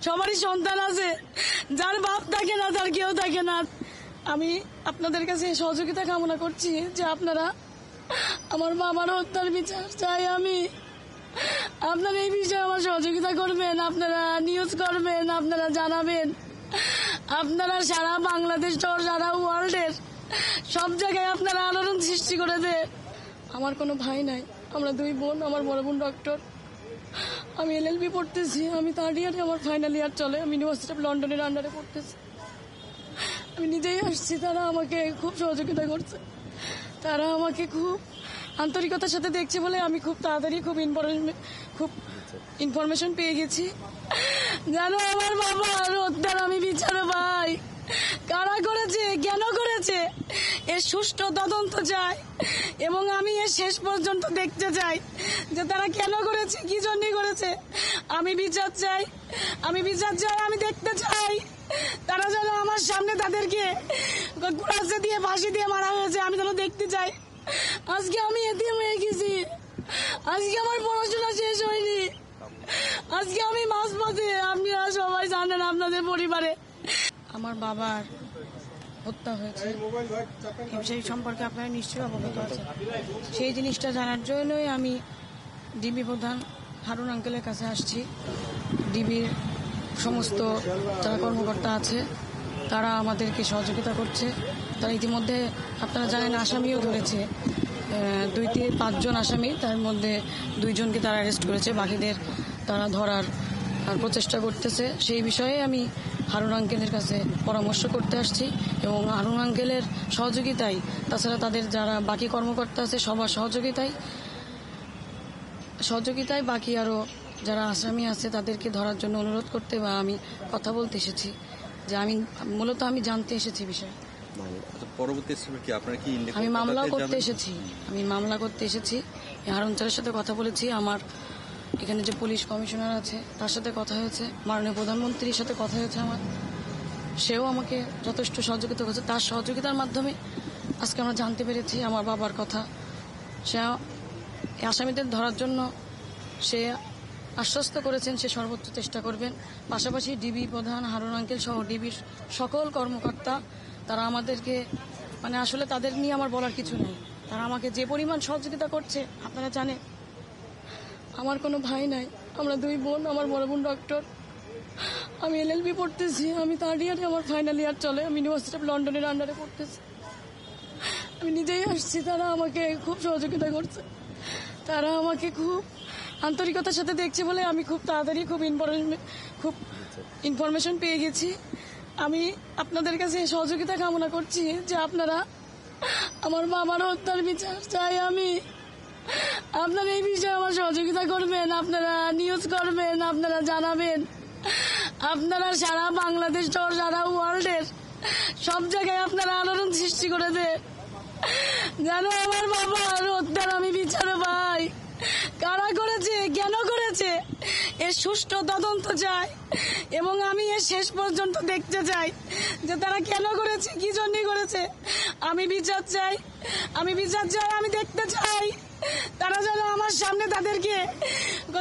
সবারই সন্তান আছে, যার বাপ থাকে না, তার কেউ থাকে না। আমি আপনাদের কাছে সহযোগিতা কামনা করছি যে আপনারা আমার বাবার হত্যার বিচার চাই। আমি আপনারা এই বিষয়ে আমার সহযোগিতা করবেন, আপনারা নিউজ করবেন, আপনারা জানাবেন, আপনারা সারা বাংলাদেশ সারা ওয়ার্ল্ডের সব জায়গায় আপনারা আলোড়ন সৃষ্টি করে দেন। আমার কোনো ভাই নাই, আমরা দুই বোন। আমার বড় বোন ডক্টর, আমি LLB পড়তেছি, আমি 3rd ইয়ারে, আমার ফাইনাল ইয়ার চলে। আমি ইউনিভার্সিটি অফ লন্ডনের আন্ডারে পড়তেছি। আমি নিজেই আসছি, তারা আমাকে খুব সহযোগিতা করছে, তারা আমাকে খুব আন্তরিকতার সাথে দেখছে বলে আমি খুব তাড়াতাড়ি খুব ইনফরমেশন পেয়ে গেছি। জানো আমার বাবার হত্যার আমি বিচার পাই, কারা করেছে, কেন করেছে, এর সুষ্ঠু তদন্ত চাই এবং আমি এর শেষ পর্যন্ত দেখতে চাই যে তারা কেন করেছে, কি জন্য করেছে। আমি বিচার চাই, আমি বিচার চাই, আমি দেখতে চাই তারা যেন আমার সামনে তাদেরকে কুড়াচ্ছে দিয়ে ফাঁসি দিয়ে মারা হয়েছে, আমি যেন দেখতে চাই। আজকে আমি এতিম হয়ে গেছি, আজকে আমার পড়াশোনা শেষ হয়নি, আজকে আমি মাঝপথে। আপনারা সবাই জানেন আপনাদের পরিবারে আমার বাবার হত্যা হয়েছে, সেই সম্পর্কে আপনারা নিশ্চয়ই অবগত আছেন। সেই জিনিসটা জানার জন্যই আমি ডিবি প্রধান হারুন আঙ্কেলের কাছে আসছি। ডিবির সমস্ত যারা কর্মকর্তা আছে তারা আমাদেরকে সহযোগিতা করছে। তারা ইতিমধ্যে আপনারা জানেন আসামিও ধরেছে, 2 থেকে 5 জন আসামি, তার মধ্যে 2 জনকে তারা অ্যারেস্ট করেছে, বাকিদের তারা ধরার প্রচেষ্টা করতেছে। সেই বিষয়ে আমি হারুন আঙ্কেলের কাছে পরামর্শ করতে আসছি এবং হারুন আঙ্কেলের সহযোগিতায়, তাছাড়া তাদের যারা বাকি কর্মকর্তা আছে সবার সহযোগিতায় বাকি আরও যারা আসামি আছে তাদেরকে ধরার জন্য অনুরোধ করতে বা আমি কথা বলতে এসেছি, যে আমি মূলত আমি জানতে এসেছি বিষয়। আমি মামলা করতে এসেছি। হারুন স্যারের সাথে কথা বলেছি, আমার এখানে যে পুলিশ কমিশনার আছে তার সাথে কথা হয়েছে, মাননীয় প্রধানমন্ত্রীর সাথে কথা হয়েছে আমার, সেও আমাকে যথেষ্ট সহযোগিতা করেছে। তার সহযোগিতার মাধ্যমে আজকে আমরা জানতে পেরেছি আমার বাবার কথা। সে আসামিদের ধরার জন্য সে আশ্বস্ত করেছেন সে সর্বোচ্চ চেষ্টা করবেন। পাশাপাশি ডিবি প্রধান হারুন আঙ্কেল সহ ডিবির সকল কর্মকর্তা তারা আমাদেরকে আসলে তাদের নিয়ে আমার বলার কিছু নেই, তারা আমাকে যে পরিমাণ সহযোগিতা করছে আপনারা জানেন। আমার কোনো ভাই নাই, আমরা 2 বোন। আমার বড় বোন ডক্টর, আমি LLB পড়তেছি, আমি 3rd ইয়ারে, আমার ফাইনাল ইয়ার চলে। আমি ইউনিভার্সিটি অফ লন্ডনের আন্ডারে পড়তেছি। আমি নিজেই আসছি, তারা আমাকে খুব সহযোগিতা করছে, তারা আমাকে খুব আন্তরিকতার সাথে দেখছে বলে আমি খুব তাড়াতাড়ি খুব ইনফরমেশন পেয়ে গেছি। আমি আপনাদের কাছে সহযোগিতা কামনা করছি যে আপনারা আমার বাবার হত্যার বিচার চাই। আমি আপনারা এই বিষয়ে আমার সহযোগিতা করবেন, আপনারা নিউজ করবেন, আপনারা জানাবেন, আপনারা সারা বাংলাদেশ সারা ওয়ার্ল্ডের সব জায়গায় আপনারা আলোড়ন সৃষ্টি করে দেন। জানো আমার বাবার হত্যার আমি বিচার পাই, কারা করেছে, কেন করেছে, এর সুষ্ঠু তদন্ত চাই এবং আমি এর শেষ পর্যন্ত দেখতে চাই যে তারা কেন করেছে, কি জন্য করেছে। আমি বিচার চাই, আমি দেখতে চাই তারা যেন আমার সামনে তাদেরকে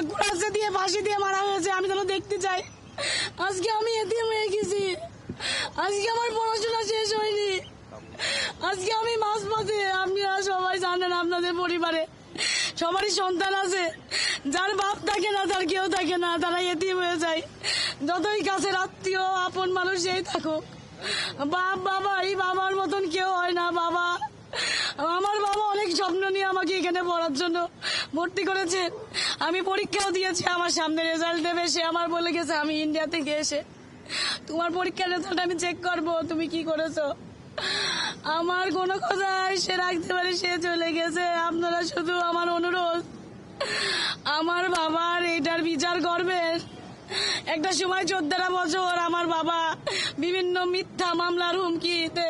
কুড়াচ্ছে দিয়ে ফাঁসি দিয়ে মারা হয়েছে, আমি যেন দেখতে চাই। আজকে আমি এতিম হয়ে গেছি, আজকে আমার পড়াশোনা শেষ হয়নি, আজকে আমি মাঝপথে। আপনারা সবাই জানেন আপনাদের পরিবারে সবারই সন্তান আছে, যার বাপ থাকে না, তার কেউ থাকে না, তারা এতিম হয়ে যায়। যতই কাছের আত্মীয় আপন মানুষ যেই থাকুক, এই বাবার মতন কেউ হয় না। আমার বাবা অনেক স্বপ্ন নিয়ে আমাকে এখানে পড়ার জন্য ভর্তি করেছে। আমি পরীক্ষাও দিয়েছি, আমার সামনে রেজাল্ট দেবে, সে আমার বলে গেছে আমি ইন্ডিয়া থেকে এসে তোমার পরীক্ষার রেজাল্ট আমি চেক করবো, তুমি কি করেছো। আমার কোনো কথাই সে রাখতে পারে, সে চলে গেছে। আপনারা শুধু আমার অনুরোধ, আমার বাবার এটার বিচার করবেন। একটা সময় 14 বছর আমার বাবা বিভিন্ন মিথ্যা মামলার হুমকিতে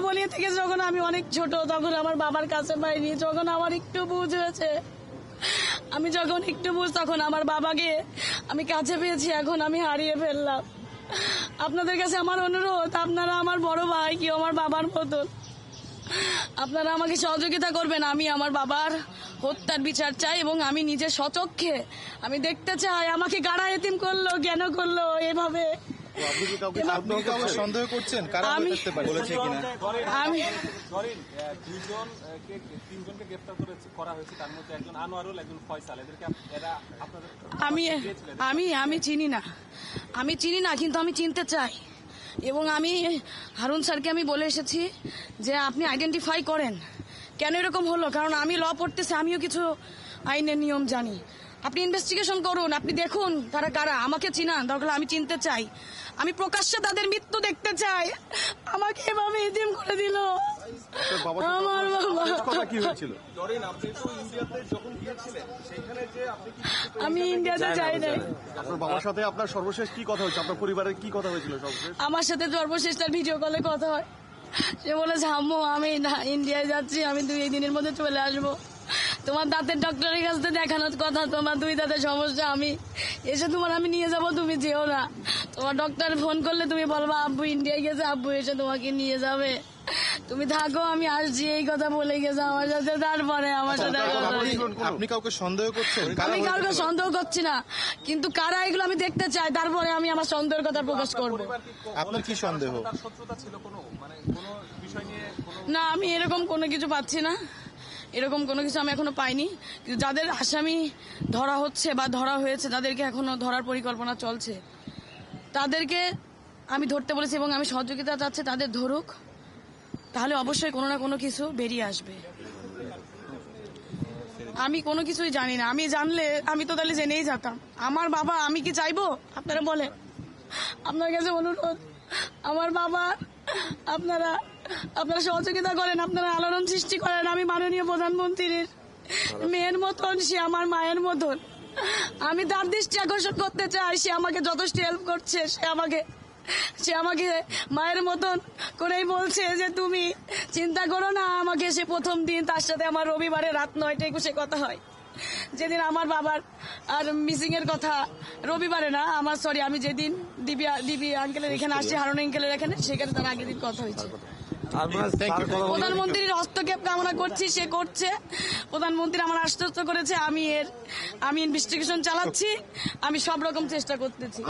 বলিয়ে থেকে যখন আমি অনেক ছোট তখন আমার বাবার কাছে পাইনি। যখন আমার একটু বুঝ হয়েছে, তখন আমার বাবাকে আমি কাছে পেয়েছি, এখন আমি হারিয়ে ফেললাম। আপনাদের কাছে আমার অনুরোধ, আপনারা আমার বড় ভাই, কেউ আমার বাবার মতন, আপনারা আমাকে সহযোগিতা করবেন। আমি আমার বাবার হত্যার বিচার চাই এবং আমি নিজে স্বচক্ষে আমি দেখতে চাই আমাকে কারা এতিম করলো, কেন করলো এভাবে। আপনি কি কাউকে সন্দেহ করছেন? কারা করতে পারে বলেছে কিনা? আমি তিনজনকে গ্রেফতার করা হয়েছে, তার মধ্যে একজন আনোয়ারুল, একজন ফয়সাল। এদেরকে এরা আপনাদের আমি চিনি না, কিন্তু আমি চিনতে চাই এবং আমি হারুন স্যারকে আমি বলে এসেছি যে আপনি আইডেন্টিফাই করেন কেন এরকম হলো, কারণ আমি ল পড়তেছি, আমিও কিছু আইনের নিয়ম জানি। আপনি ইনভেস্টিগেশন করুন, আপনি দেখুন তারা কারা, আমাকে চিনান, দরকার আমি চিনতে চাই, আমি প্রকাশ্যে তাদের মৃত্যু দেখতে চাই। আমাকে এভাবে এতিম করে দিল আমার বাবা। কি হয়েছিল? আমি ইন্ডিয়াতে যাই নাই। আপনার বাবার সাথে আপনার সর্বশেষ কি কথা হয়েছে? আপনার পরিবারের কি কথা হয়েছিল সর্বশেষ? আমার সাথে সর্বশেষ তার ভিডিও কলে কথা হয়। সে বলেছে আম্মু আমি ইন্ডিয়ায় যাচ্ছি, আমি 2 দিনের মধ্যে চলে আসবো, তোমার দাঁতের ডক্টরের কাছে দেখানোর কথা, তোমার 2 দাঁতের সমস্যা, আমি এসে আমি নিয়ে যাব, তুমি যেও না, তোমার ডক্টর ফোন করলে তুমি বলবা আব্বু ইন্ডিয়ায় গেছে, আব্বু এসে তোমাকে নিয়ে যাবে, তুমি থাকো, আমি আসছি, এই কথা বলে গেছে আমার সাথে। তারপরে আমার সাথে আপনি কাউকে সন্দেহ করছেন? আমি কাউকে সন্দেহ করছি না, কিন্তু কারা এগুলো আমি দেখতে চাই, তারপরে আমি আমার সন্দেহের কথা প্রকাশ করবো। আপনার কি সন্দেহ? তার শত্রুতা ছিল কোনো, মানে কোনো বিষয় নিয়ে না, আমি এরকম কোনো কিছু পাচ্ছি না, এরকম কোনো কিছু আমি এখনো পাইনি। কিন্তু যাদের আসামি ধরা হচ্ছে বা ধরা হয়েছে তাদেরকে এখনো ধরার পরিকল্পনা চলছে, তাদেরকে আমি ধরতে বলেছি এবং আমি সহযোগিতা চাচ্ছি, তাদের ধরুক, তাহলে অবশ্যই কোনো না কোনো কিছু বেরিয়ে আসবে। আমি কোনো কিছুই জানি না, আমি জানলে আমি তো তাহলে জেনেই যেতাম। আমার বাবা, আমি কি চাইবো? আপনারা বলেন, আপনার কাছে অনুরোধ, আমার বাবা আপনারা সহযোগিতা করেন, আপনারা আলোড়ন সৃষ্টি করেন। আমি মাননীয় প্রধানমন্ত্রীর মেয়ের মতন, সে আমার মায়ের মতন, আমি তার দৃষ্টি আকর্ষণ করতে চাই। সে আমাকে যথেষ্ট হেল্প করছে, সে আমাকে মায়ের মতন করেই বলছে যে তুমি চিন্তা করো না। আমাকে সে প্রথম দিন তার সাথে আমার রবিবারে রাত 9টায় একুশে কথা হয়, যেদিন আমার বাবার আর মিসিং এর কথা, রবিবারে না আমার আমি যেদিন দিবি আঙ্কেলের এখানে আসছি, হারুন আঙ্কেলের এখানে, সেখানে তার আগের দিন কথা হয়েছে। প্রধানমন্ত্রীর হস্তক্ষেপ কামনা করছি, সে করছে, প্রধানমন্ত্রী আমার আশ্বস্ত করেছে, আমি ইনভেস্টিগেশন চালাচ্ছি, আমি সব রকম চেষ্টা করতেছি।